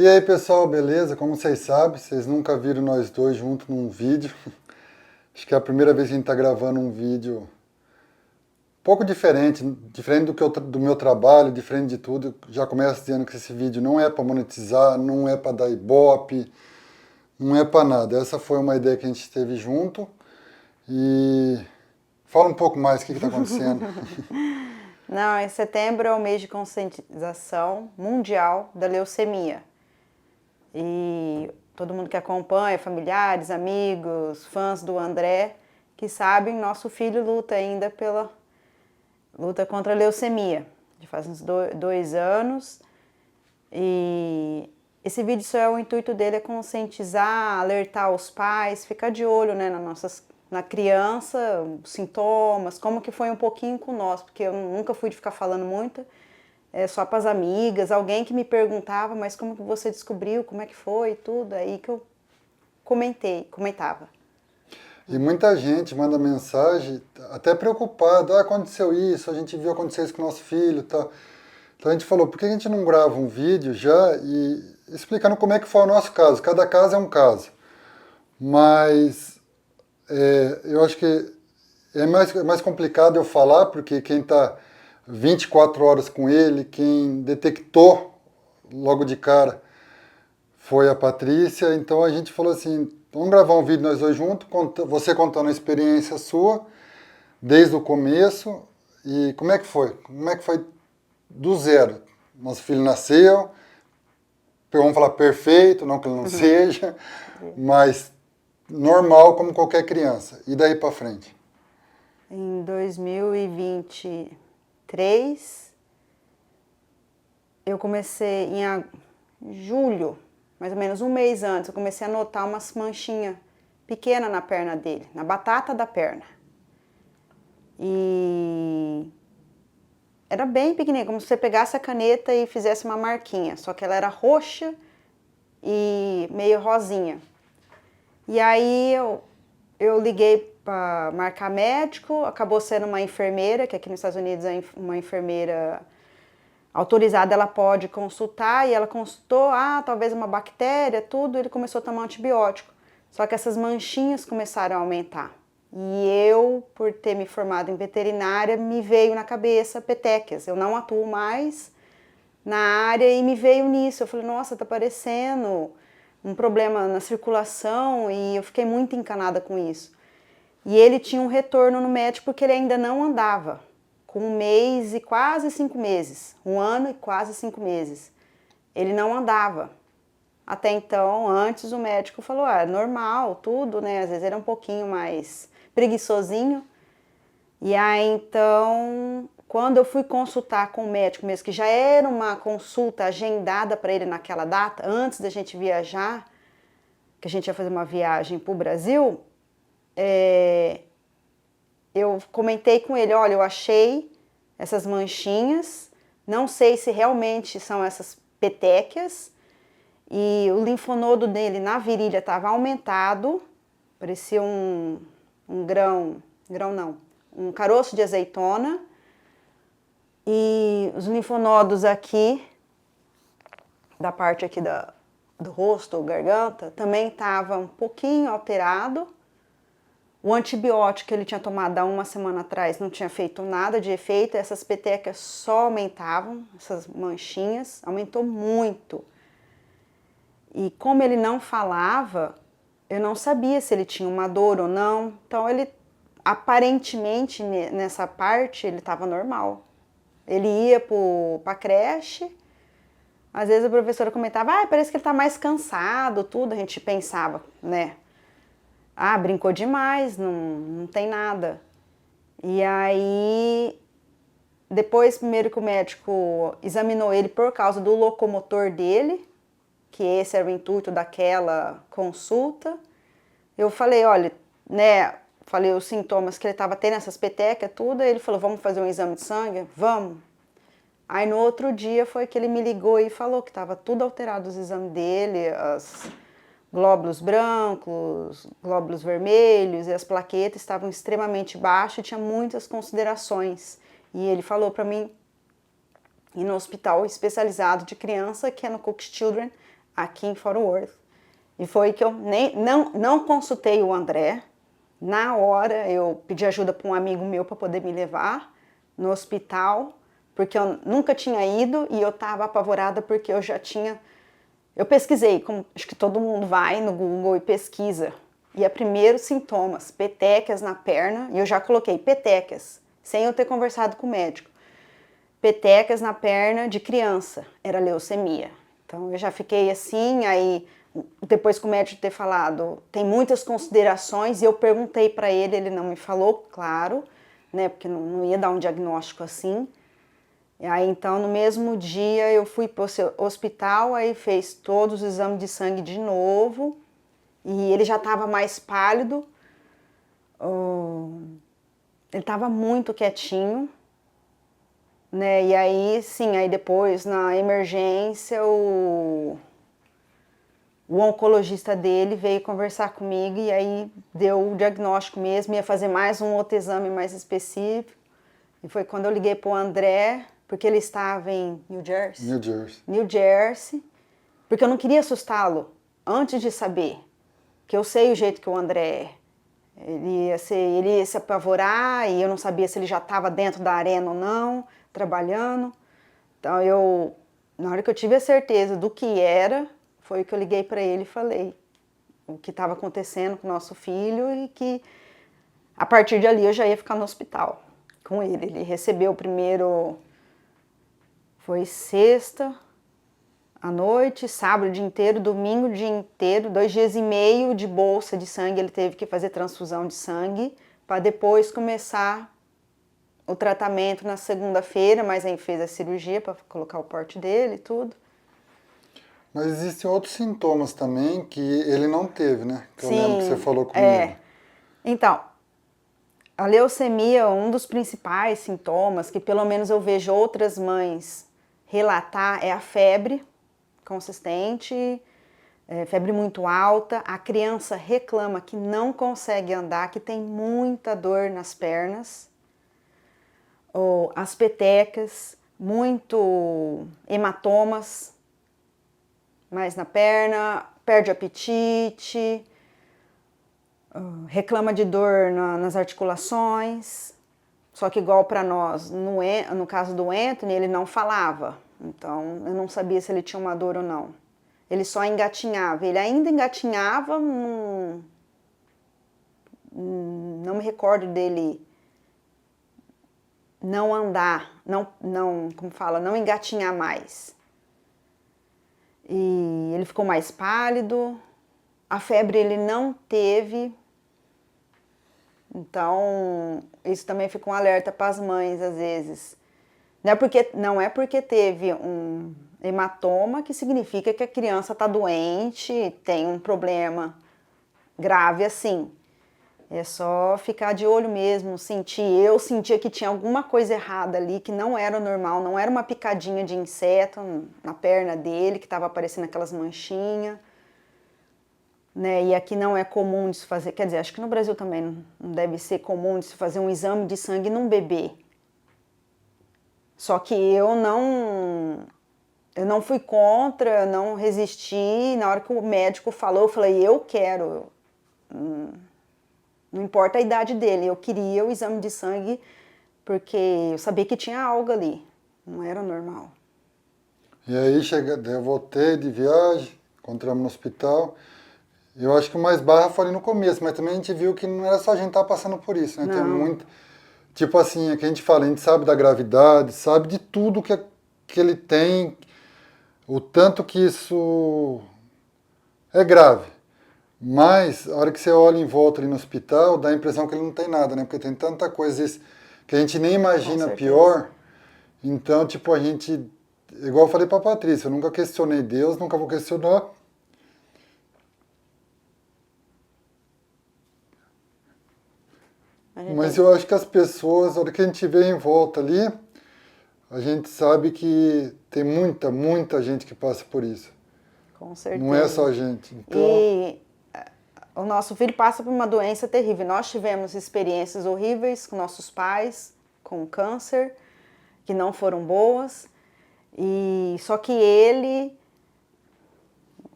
E aí pessoal, beleza? Como vocês sabem, vocês nunca viram nós dois juntos num vídeo. Acho que é a primeira vez que a gente está gravando um vídeo um pouco diferente, diferente do meu trabalho, diferente de tudo. Já começo dizendo que esse vídeo não é para monetizar, não é para dar ibope, não é para nada. Essa foi uma ideia que a gente teve junto. E fala um pouco mais o que está acontecendo. Não, em setembro é o mês de conscientização mundial da leucemia. E todo mundo que acompanha, familiares, amigos, fãs do André, que sabem, nosso filho luta ainda luta contra a leucemia. Já faz uns 2 anos. E esse vídeo só é o intuito dele é conscientizar, alertar os pais, ficar de olho, né, na criança, os sintomas, como que foi um pouquinho com nós, porque eu nunca fui de ficar falando muito, só para as amigas, alguém que me perguntava, mas como que você descobriu, como é que foi, tudo, aí que eu comentava. E muita gente manda mensagem até preocupada, aconteceu isso, a gente viu acontecer isso com o nosso filho, tá? Então a gente falou, por que a gente não grava um vídeo já e explicando como é que foi o nosso caso? Cada caso é um caso. Mas eu acho que é mais complicado eu falar, porque quem está 24 horas com ele, quem detectou logo de cara foi a Patrícia. Então a gente falou assim, vamos gravar um vídeo nós dois juntos, você contando a experiência sua, desde o começo, e como é que foi? Como é que foi do zero? Nosso filho nasceu, vamos falar perfeito, não que ele não seja, mas normal como qualquer criança. E daí para frente? Em 2023, eu comecei em julho, mais ou menos um mês antes, eu comecei a notar umas manchinhas pequenas na perna dele, na batata da perna. E era bem pequenininha, como se você pegasse a caneta e fizesse uma marquinha, só que ela era roxa e meio rosinha. E aí eu liguei para marcar médico, acabou sendo uma enfermeira, que aqui nos Estados Unidos uma enfermeira autorizada, ela pode consultar, e ela consultou, talvez uma bactéria, tudo, ele começou a tomar antibiótico. Só que essas manchinhas começaram a aumentar. E eu, por ter me formado em veterinária, me veio na cabeça petequias. Eu não atuo mais na área e me veio nisso. Eu falei, nossa, tá parecendo um problema na circulação, e eu fiquei muito encanada com isso. E ele tinha um retorno no médico porque ele ainda não andava, com 1 mês e quase 5 meses, 1 ano e quase 5 meses. Ele não andava. Até então, antes o médico falou, normal, tudo, né? Às vezes era um pouquinho mais preguiçosinho. E aí, então, quando eu fui consultar com o médico mesmo, que já era uma consulta agendada para ele naquela data, antes da gente viajar, que a gente ia fazer uma viagem para o Brasil, eu comentei com ele, olha, eu achei essas manchinhas, não sei se realmente são essas petequias, e o linfonodo dele na virilha estava aumentado, parecia um um caroço de azeitona, e os linfonodos aqui, da parte aqui do rosto, garganta, também estava um pouquinho alterado. O antibiótico que ele tinha tomado há 1 semana atrás não tinha feito nada de efeito, essas petequias só aumentavam, essas manchinhas, aumentou muito. E como ele não falava, eu não sabia se ele tinha uma dor ou não, então ele, aparentemente, nessa parte, ele estava normal. Ele ia para a creche, às vezes a professora comentava, parece que ele está mais cansado, tudo, a gente pensava, né? Brincou demais, não tem nada. E aí, depois, primeiro que o médico examinou ele por causa do locomotor dele, que esse era o intuito daquela consulta, eu falei, olha, né, falei os sintomas que ele estava tendo, essas petequias, tudo, ele falou, vamos fazer um exame de sangue? Vamos. Aí no outro dia foi que ele me ligou e falou que estava tudo alterado os exames dele, as glóbulos brancos, glóbulos vermelhos e as plaquetas estavam extremamente baixas e tinha muitas considerações. E ele falou para mim ir no hospital especializado de criança, que é no Cook Children, aqui em Fort Worth. E foi que eu não consultei o André. Na hora eu pedi ajuda para um amigo meu para poder me levar no hospital, porque eu nunca tinha ido e eu estava apavorada porque eu já tinha... Eu pesquisei, como acho que todo mundo vai no Google e pesquisa. E é primeiros sintomas, petecas na perna, e eu já coloquei petecas, sem eu ter conversado com o médico. Petecas na perna de criança, era leucemia. Então eu já fiquei assim, aí depois que o médico ter falado, tem muitas considerações, e eu perguntei para ele, ele não me falou, claro, né, porque não ia dar um diagnóstico assim. E aí então no mesmo dia eu fui para o hospital, aí fez todos os exames de sangue de novo, e ele já estava mais pálido, ele estava muito quietinho, né? E aí, sim, aí depois na emergência o oncologista dele veio conversar comigo e aí deu o diagnóstico mesmo, ia fazer mais um outro exame mais específico. E foi quando eu liguei para o André, porque ele estava em New Jersey. New Jersey, porque eu não queria assustá-lo antes de saber, que eu sei o jeito que o André é. Ele ia se apavorar e eu não sabia se ele já estava dentro da arena ou não, trabalhando. Então na hora que eu tive a certeza do que era, foi que eu liguei para ele e falei o que estava acontecendo com o nosso filho e que a partir de ali eu já ia ficar no hospital com ele. Ele recebeu o primeiro, foi sexta à noite, sábado o dia inteiro, domingo o dia inteiro, 2 dias e meio de bolsa de sangue, ele teve que fazer transfusão de sangue para depois começar o tratamento na segunda-feira, mas aí fez a cirurgia para colocar o porte dele e tudo. Mas existem outros sintomas também que ele não teve, né? Que eu Sim, lembro que você falou comigo. Então, a leucemia, um dos principais sintomas, que pelo menos eu vejo outras mães relatar, é a febre consistente, febre muito alta. A criança reclama que não consegue andar, que tem muita dor nas pernas. Ou as petecas, muito hematomas mais na perna, perde o apetite, reclama de dor nas articulações. Só que igual para nós, no caso do Anthony, ele não falava. Então eu não sabia se ele tinha uma dor ou não. Ele só engatinhava. Ele ainda engatinhava, não me recordo dele não andar, como fala, não engatinhar mais. E ele ficou mais pálido, a febre ele não teve, então isso também fica um alerta para as mães às vezes. Não é porque teve um hematoma que significa que a criança está doente, tem um problema grave assim. É só ficar de olho mesmo, eu sentia que tinha alguma coisa errada ali, que não era normal, não era uma picadinha de inseto na perna dele, que estava aparecendo aquelas manchinhas, né? E aqui não é comum de se fazer, quer dizer, acho que no Brasil também não deve ser comum de se fazer um exame de sangue num bebê. Só que eu não fui contra, não resisti, na hora que o médico falou, eu falei, eu quero. Não importa a idade dele, eu queria o exame de sangue porque eu sabia que tinha algo ali, não era normal. E aí eu voltei de viagem, encontramos no hospital. Eu acho que o mais barra foi ali no começo, mas também a gente viu que não era só a gente estar passando por isso, né? Não. Tem muito. Tipo assim, é que a gente fala, a gente sabe da gravidade, sabe de tudo que ele tem, o tanto que isso é grave. Mas, a hora que você olha em volta ali no hospital, dá a impressão que ele não tem nada, né? Porque tem tanta coisa que a gente nem imagina pior. Então, tipo, a gente... Igual eu falei pra Patrícia, eu nunca questionei Deus, nunca vou questionar. Mas eu acho que as pessoas, a hora que a gente vê em volta ali, a gente sabe que tem muita, muita gente que passa por isso. Com certeza. Não é só a gente. Então... E o nosso filho passa por uma doença terrível. Nós tivemos experiências horríveis com nossos pais, com câncer, que não foram boas. E só que ele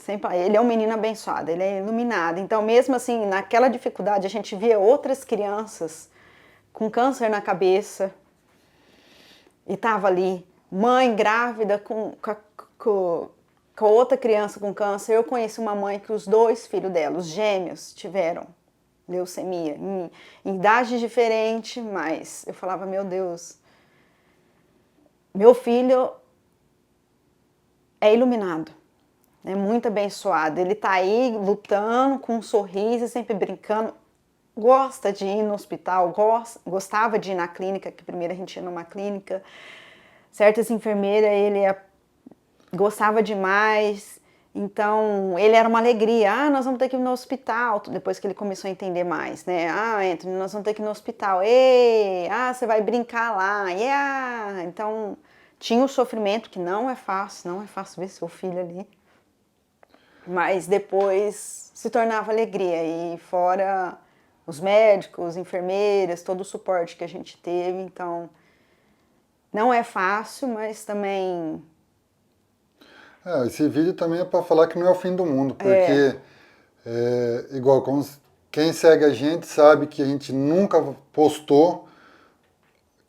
sempre, ele é um menino abençoado, ele é iluminado. Então, mesmo assim, naquela dificuldade, a gente via outras crianças com câncer na cabeça e tava ali, mãe grávida com outra criança com câncer. Eu conheci uma mãe que os 2 filhos dela, os gêmeos, tiveram leucemia, em idade diferente, mas eu falava, meu Deus, meu filho é iluminado, é muito abençoado, ele tá aí lutando com um sorriso, sempre brincando, gosta de ir no hospital, gostava de ir na clínica, que primeiro a gente ia numa clínica, certas enfermeiras, gostava demais, então ele era uma alegria. Nós vamos ter que ir no hospital, depois que ele começou a entender mais, né? Anthony, nós vamos ter que ir no hospital. Ei, você vai brincar lá. Yeah. Então tinha o sofrimento, que não é fácil ver seu filho ali, mas depois se tornava alegria. E fora os médicos, enfermeiras, todo o suporte que a gente teve, então não é fácil, mas também... Esse vídeo também é para falar que não é o fim do mundo, porque igual quem segue a gente sabe que a gente nunca postou.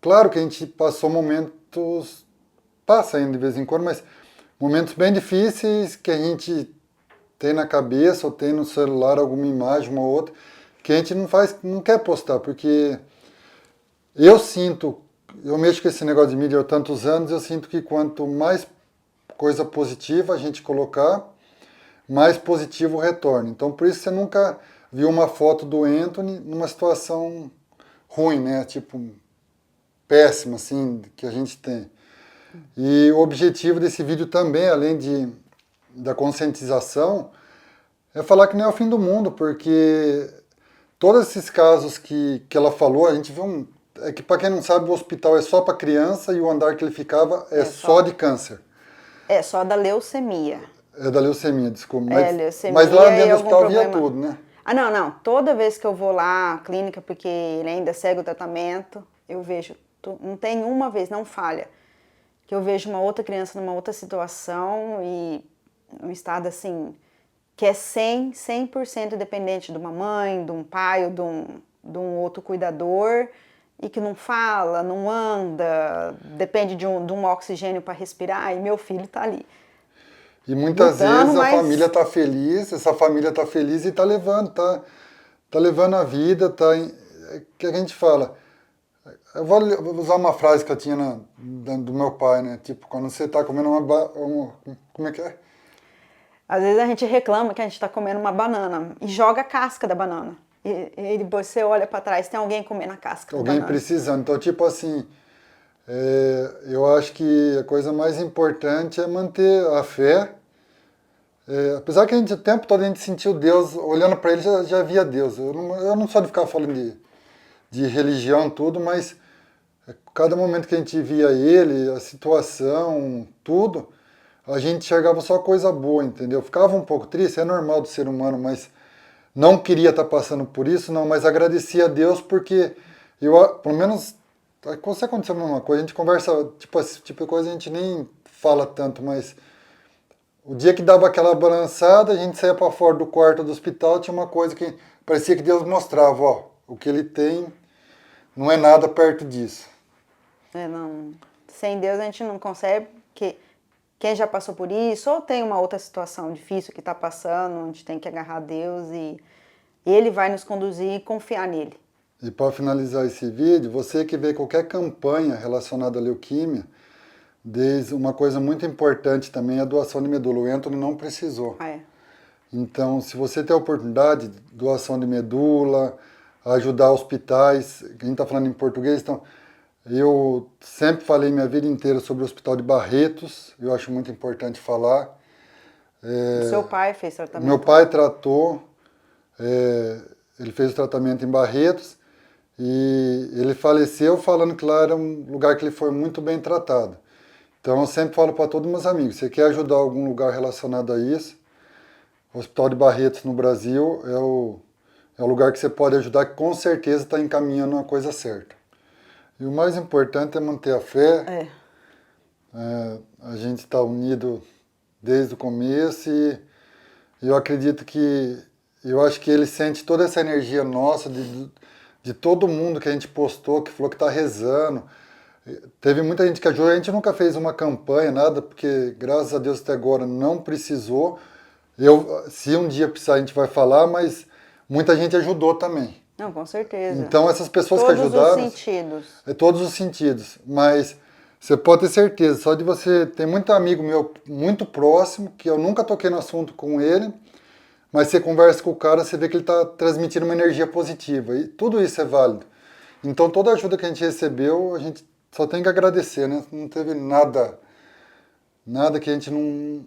Claro que a gente passou momentos, passa ainda de vez em quando, mas momentos bem difíceis que a gente tem na cabeça ou tem no celular alguma imagem, uma ou outra, que a gente não quer postar, porque eu mexo com esse negócio de mídia há tantos anos, eu sinto que quanto mais coisa positiva a gente colocar, mais positivo o retorno. Então, por isso você nunca viu uma foto do Anthony numa situação ruim, né? Tipo, péssima, assim, que a gente tem. E o objetivo desse vídeo também, além da conscientização, é falar que não é o fim do mundo, porque todos esses casos que ela falou, a gente viu é que, para quem não sabe, o hospital é só para criança e o andar que ele ficava é só de câncer. É só da leucemia. É da leucemia, desculpa. Leucemia mas lá dentro do hospital via problema. tudo, né? Não. Toda vez que eu vou lá à clínica, porque ele ainda segue o tratamento, eu vejo. Não tem uma vez, não falha, que eu vejo uma outra criança numa outra situação e um estado assim, que é 100% dependente de uma mãe, de um pai ou de um outro cuidador, e que não fala, não anda, depende de um oxigênio para respirar, e meu filho está ali. E muitas vezes a família está feliz, essa família está feliz e está levando, tá levando a vida, que a gente fala. Eu vou usar uma frase que eu tinha do meu pai, né? Tipo, quando você está comendo como é que é? Às vezes a gente reclama que a gente está comendo uma banana e joga a casca da banana. E você olha para trás, tem alguém comendo a casca da banana. Alguém precisando. Então, tipo assim, eu acho que a coisa mais importante é manter a fé. Apesar que o tempo todo a gente sentiu Deus, olhando para ele já via Deus. Eu não sou de ficar falando de religião, tudo, mas cada momento que a gente via ele, a situação, tudo, a gente enxergava só coisa boa, entendeu? Ficava um pouco triste, é normal do ser humano, mas não queria estar passando por isso, não, mas agradecia a Deus porque pelo menos, quando aconteceu a mesma coisa, a gente conversa, tipo, esse tipo de coisa a gente nem fala tanto, mas o dia que dava aquela balançada, a gente saía para fora do quarto do hospital, tinha uma coisa que parecia que Deus mostrava, ó, o que ele tem não é nada perto disso. Não. Sem Deus a gente não consegue, porque quem já passou por isso, ou tem uma outra situação difícil que está passando, onde tem que agarrar a Deus e Ele vai nos conduzir e confiar nele. E para finalizar esse vídeo, você que vê qualquer campanha relacionada à leuquimia, desde uma coisa muito importante também é a doação de medula. O Anthony não precisou. Então, se você tem a oportunidade, doação de medula, ajudar hospitais, a gente está falando em português, então, eu sempre falei minha vida inteira sobre o Hospital de Barretos, eu acho muito importante falar. O seu pai fez tratamento? Meu pai tratou, ele fez o tratamento em Barretos, e ele faleceu falando que lá era um lugar que ele foi muito bem tratado. Então eu sempre falo para todos meus amigos, você quer ajudar algum lugar relacionado a isso, o Hospital de Barretos no Brasil é o lugar que você pode ajudar, que com certeza está encaminhando a coisa certa. E o mais importante é manter a fé. A gente está unido desde o começo e Eu acredito que, eu acho que ele sente toda essa energia nossa, de todo mundo que a gente postou, que falou que está rezando. Teve muita gente que ajudou, a gente nunca fez uma campanha, nada, porque graças a Deus até agora não precisou. Se um dia precisar a gente vai falar, mas muita gente ajudou também. Não, com certeza. Então essas pessoas que Todos os ajudaram, sentidos. todos os sentidos, mas você pode ter certeza, só de você ter muito amigo meu muito próximo, que eu nunca toquei no assunto com ele, mas você conversa com o cara, você vê que ele está transmitindo uma energia positiva, e tudo isso é válido. Então toda ajuda que a gente recebeu, a gente só tem que agradecer, né? Não teve nada que a gente não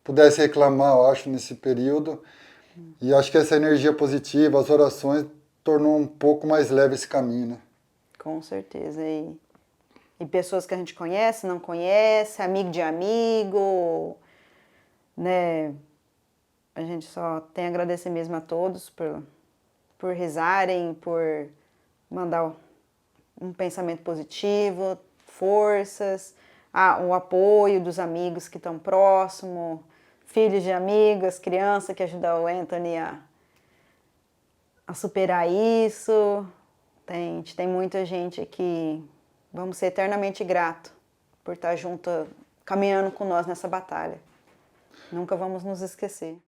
pudesse reclamar, eu acho, nesse período. E acho que essa energia positiva, as orações, tornou um pouco mais leve esse caminho, né? Com certeza. E pessoas que a gente conhece, não conhece, amigo de amigo, né? A gente só tem a agradecer mesmo a todos por rezarem, por mandar um pensamento positivo, forças, o apoio dos amigos que estão próximos, filhos de amigos, crianças que ajudam o Anthony a superar isso. Tem muita gente aqui, vamos ser eternamente gratos por estar junto, caminhando com nós nessa batalha. Nunca vamos nos esquecer.